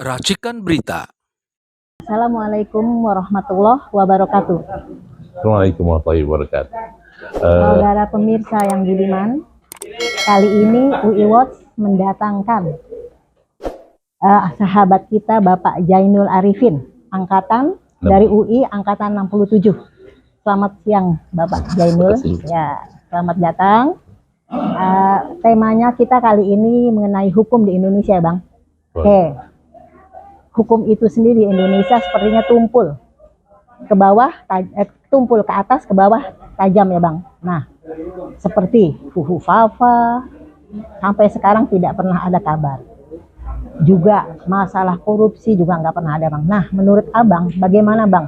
Racikan Berita. Assalamualaikum warahmatullahi wabarakatuh. Assalamualaikum warahmatullahi wabarakatuh. Saudara pemirsa yang budiman, kali ini UI Watch mendatangkan sahabat kita Bapak Jainul Arifin, angkatan dari UI angkatan 67. Selamat siang Bapak Jainul. Ya, selamat datang. Temanya kita kali ini mengenai hukum di Indonesia, Bang. Oke. Hukum itu sendiri Indonesia sepertinya tumpul ke bawah, tumpul ke atas, ke bawah tajam ya Bang. Nah, seperti Fuhu Fafa sampai sekarang tidak pernah ada kabar. Juga masalah korupsi juga nggak pernah ada Bang. Nah, menurut Abang bagaimana Bang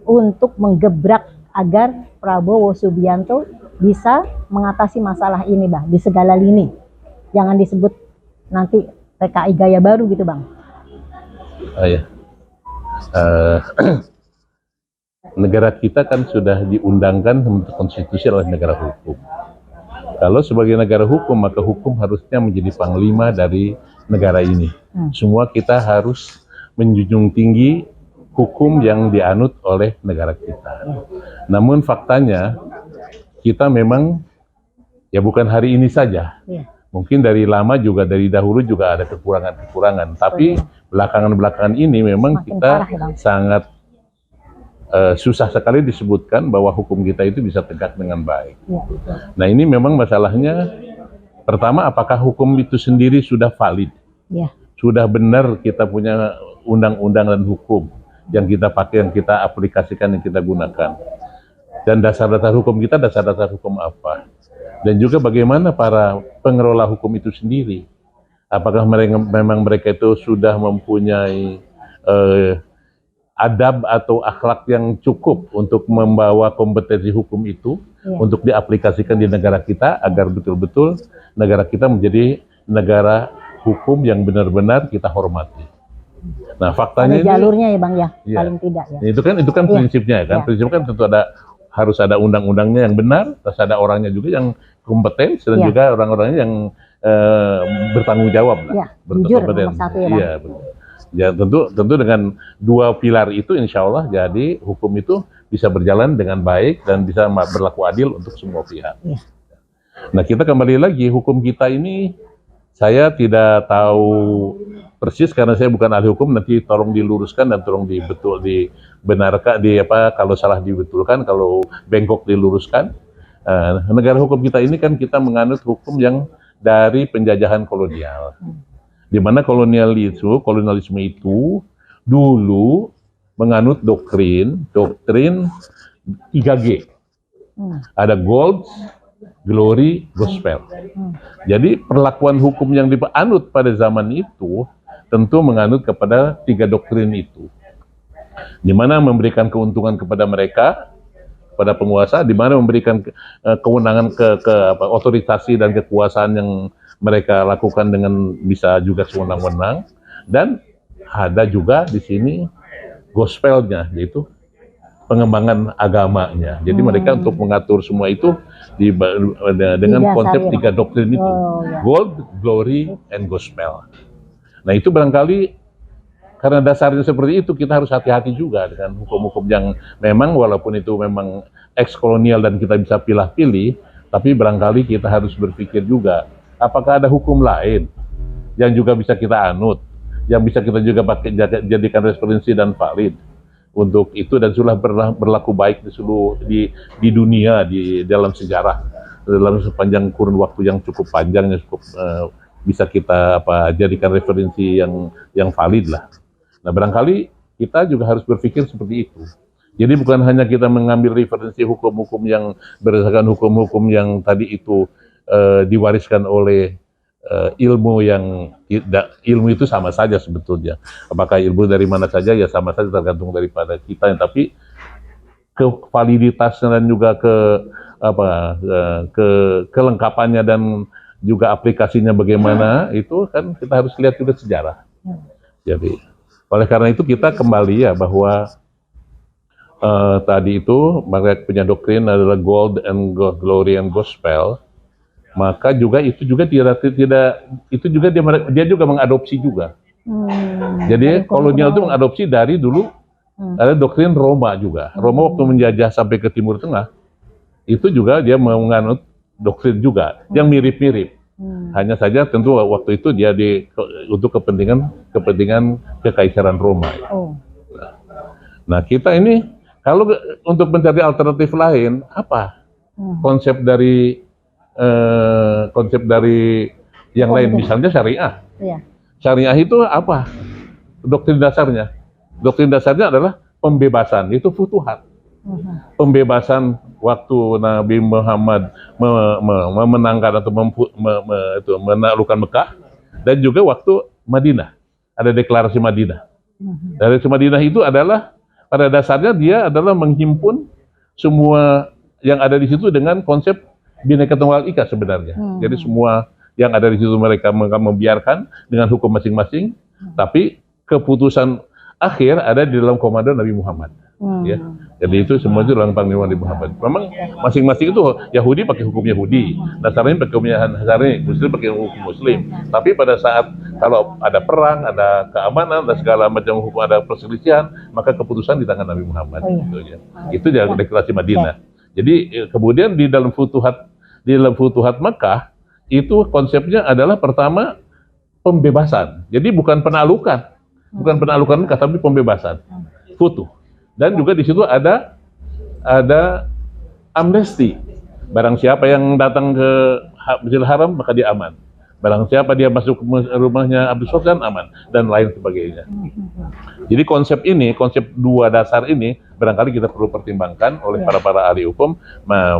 untuk menggebrak agar Prabowo Subianto bisa mengatasi masalah ini Bang di segala lini? Jangan disebut nanti PKI gaya baru gitu Bang. Negara kita kan sudah diundangkan untuk konstitusi oleh negara hukum. Kalau sebagai negara hukum, maka hukum harusnya menjadi panglima dari negara ini. Semua kita harus menjunjung tinggi hukum yang dianut oleh negara kita. Namun faktanya, kita memang, ya bukan hari ini saja. Mungkin dari lama juga, dari dahulu juga ada kekurangan-kekurangan. Tapi belakangan-belakangan ini memang makin kita sangat susah sekali disebutkan bahwa hukum kita itu bisa tegak dengan baik. Nah ini memang masalahnya, pertama apakah hukum itu sendiri sudah valid? Sudah benar kita punya undang-undang dan hukum yang kita pakai, yang kita aplikasikan, yang kita gunakan. Dan dasar-dasar hukum kita, dasar-dasar hukum apa? Dan juga bagaimana para pengelola hukum itu sendiri. Apakah mereka itu sudah mempunyai adab atau akhlak yang cukup untuk membawa kompetensi hukum itu untuk diaplikasikan di negara kita agar betul-betul negara kita menjadi negara hukum yang benar-benar kita hormati. Nah, faktanya ada jalurnya ya Bang ya, paling tidak ya. Itu kan prinsipnya kan. Prinsipnya kan tentu harus ada undang-undangnya yang benar, terus ada orangnya juga yang kompeten, dan juga orang-orangnya yang bertanggung jawab lah. Jujur nomor satu ya Bang. Iya, betul. Ya tentu dengan dua pilar itu insya Allah jadi hukum itu bisa berjalan dengan baik dan bisa berlaku adil untuk semua pihak. Nah kita kembali lagi, hukum kita ini saya tidak tahu persis karena saya bukan ahli hukum, nanti tolong diluruskan dan tolong dibenarkan, kalau salah dibetulkan, kalau bengkok diluruskan. Negara hukum kita ini kan kita menganut hukum yang dari penjajahan kolonial. Di mana kolonialisme itu dulu menganut doktrin 3G. Ada gold, glory, gospel. Jadi perlakuan hukum yang dianut pada zaman itu tentu menganut kepada 3 doktrin itu. Di mana memberikan keuntungan kepada mereka, pada penguasa, di mana memberikan kewenangan ke otoritasi dan kekuasaan yang mereka lakukan dengan bisa juga sewenang-wenang, dan ada juga di sini gospelnya, yaitu pengembangan agamanya. Jadi mereka untuk mengatur semua itu dengan konsep 3 doktrin itu, gold, glory, and gospel. Nah itu barangkali karena dasarnya seperti itu, kita harus hati-hati juga dengan hukum-hukum yang memang walaupun itu memang ex-kolonial dan kita bisa pilih-pilih, tapi barangkali kita harus berpikir juga, apakah ada hukum lain yang juga bisa kita anut, yang bisa kita juga jadikan referensi dan valid untuk itu, dan sudah berlaku baik di dunia, di dalam sejarah, dalam sepanjang kurun waktu yang cukup panjang, yang cukup bisa kita jadikan referensi yang valid lah. Nah barangkali kita juga harus berpikir seperti itu. Jadi bukan hanya kita mengambil referensi hukum-hukum yang berdasarkan hukum-hukum yang tadi itu diwariskan oleh ilmu itu sama saja sebetulnya. Apakah ilmu dari mana saja ya sama saja, tergantung daripada kita. Tapi validitasnya dan juga kelengkapannya dan juga aplikasinya bagaimana itu kan kita harus lihat juga sejarah. Jadi oleh karena itu kita kembali ya bahwa tadi itu mereka punya doktrin adalah gold and glory and gospel. maka juga itu juga tidak itu juga dia juga mengadopsi juga Jadi Dari kolonial itu kolonial. mengadopsi dari dulu ada doktrin Roma juga. Roma waktu menjajah sampai ke Timur Tengah, itu juga dia menganut doktrin juga yang mirip-mirip. Hanya saja tentu waktu itu dia untuk kepentingan kekaisaran Roma. Oh. Nah, kita ini kalau untuk mencari alternatif lain, apa konsep dari yang lain, misalnya syariah. Iya. Syariah itu apa? Doktrin dasarnya. Doktrin dasarnya adalah pembebasan, itu futuhat. Pembebasan waktu Nabi Muhammad memenangkan atau menaklukkan Mekah, dan juga waktu Madinah. Ada deklarasi Madinah. Deklarasi Madinah itu adalah pada dasarnya dia adalah menghimpun semua yang ada di situ dengan konsep Bhinneka Tunggal Ika sebenarnya. Jadi semua yang ada di situ mereka membiarkan dengan hukum masing-masing, tapi keputusan akhir ada di dalam komando Nabi Muhammad. Ya. Jadi itu semua itu dalam panglima Nabi Muhammad. Memang masing-masing itu Yahudi pakai hukum Yahudi, Nasrani pakai hukum Nasrani, Muslim pakai hukum Muslim. Tapi pada saat kalau ada perang, ada keamanan, dan segala macam hukum, ada perselisihan, maka keputusan di tangan Nabi Muhammad. Gitu, ya. Itu deklarasi Madinah. Jadi kemudian di dalam Futuhat Makkah itu konsepnya adalah pertama pembebasan. Jadi bukan penaklukan Mekah, tapi pembebasan. Futuh. Dan juga di situ ada amnesti. Barang siapa yang datang ke Masjidil Haram maka dia aman. Barang siapa dia masuk ke rumahnya Abdul Sofyan aman, dan lain sebagainya. Jadi konsep dua dasar ini barangkali kita perlu pertimbangkan oleh para ahli hukum.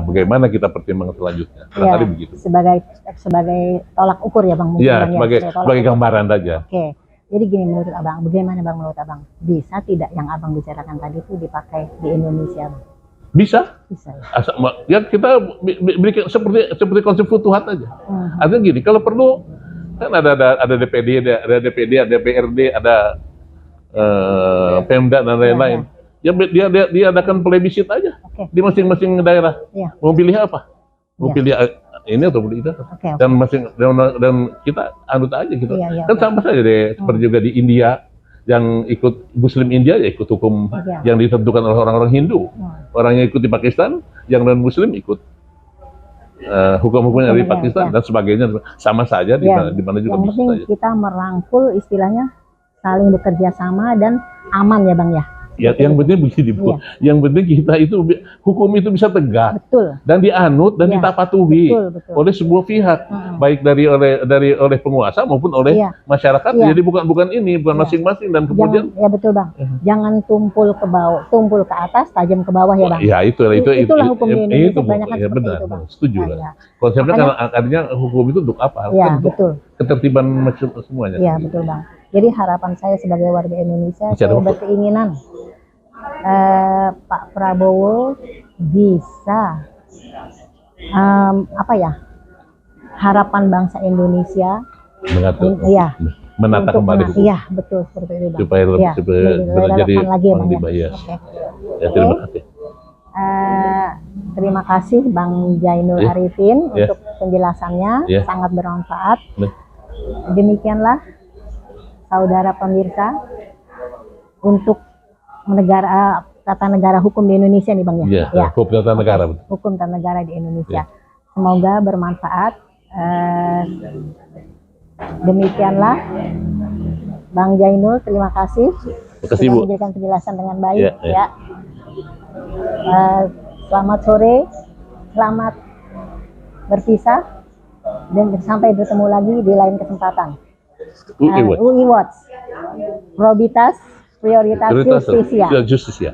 Bagaimana kita pertimbangkan selanjutnya? Barangkali begitu. Sebagai tolak ukur ya Bang. Iya, sebagai gambaran saja. Oke. Jadi gini, menurut Abang, bagaimana Bang menurut Abang? Bisa tidak yang Abang bicarakan tadi itu dipakai di Indonesia, Bang? Bisa. Bisa ya? Ya kita berikan seperti konsep futuhat aja. Artinya gini, kalau perlu kan ada DPD, ada DPRD, ada Pemda dan lain-lain. Ya dia adakan plebiscit aja di masing-masing daerah. Mau pilih apa? Mau pilih ini atau pilih itu? Dan kita anut aja gitu. Kan sama saja deh, seperti juga di India. Yang ikut Muslim India ya ikut hukum yang ditentukan oleh orang-orang Hindu. Orang yang ikut di Pakistan, yang non Muslim ikut hukum-hukum dari Pakistan dan sebagainya. Sama saja di mana juga yang bisa. Yang penting kita merangkul, istilahnya saling bekerja sama dan aman ya Bang ya. Ya, yang penting begini, Bu. Yang penting kita itu hukum itu bisa tegak. Betul. Dan dianut dan ditapatuhi oleh sebuah pihak, baik oleh penguasa maupun oleh masyarakat. Jadi bukan masing-masing, dan kemudian betul Bang. Jangan tumpul ke bawah, tumpul ke atas, tajam ke bawah ya Bang. Ya itulah hukum di Indonesia kebanyakan seperti benar, itu Bang. Setuju lah. Konsepnya kan artinya hukum itu untuk apa? Iya, untuk betul. Ketertiban semuanya. Iya, betul Bang. Jadi harapan saya sebagai warga Indonesia, saya berkeinginan Pak Prabowo bisa harapan bangsa Indonesia menata kembali hukum. Iya, betul seperti itu Bang. Supaya jadi lagi ya Bang. Ya, terima kasih. Terima kasih Bang Jainul Arifin untuk penjelasannya, sangat bermanfaat. Demikianlah saudara pemirsa untuk tata negara hukum di Indonesia nih Bang ya. Hukum tata negara. Hukum tata negara di Indonesia. Semoga bermanfaat. Demikianlah Bang Jainul, terima kasih. Sudah memberikan penjelasan dengan baik. Selamat sore, selamat berpisah, dan sampai bertemu lagi di lain kesempatan. UI Watch, Probitas Prioritas Justisia.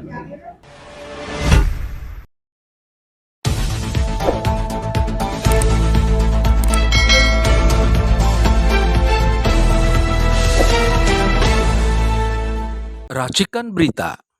Racikan Berita.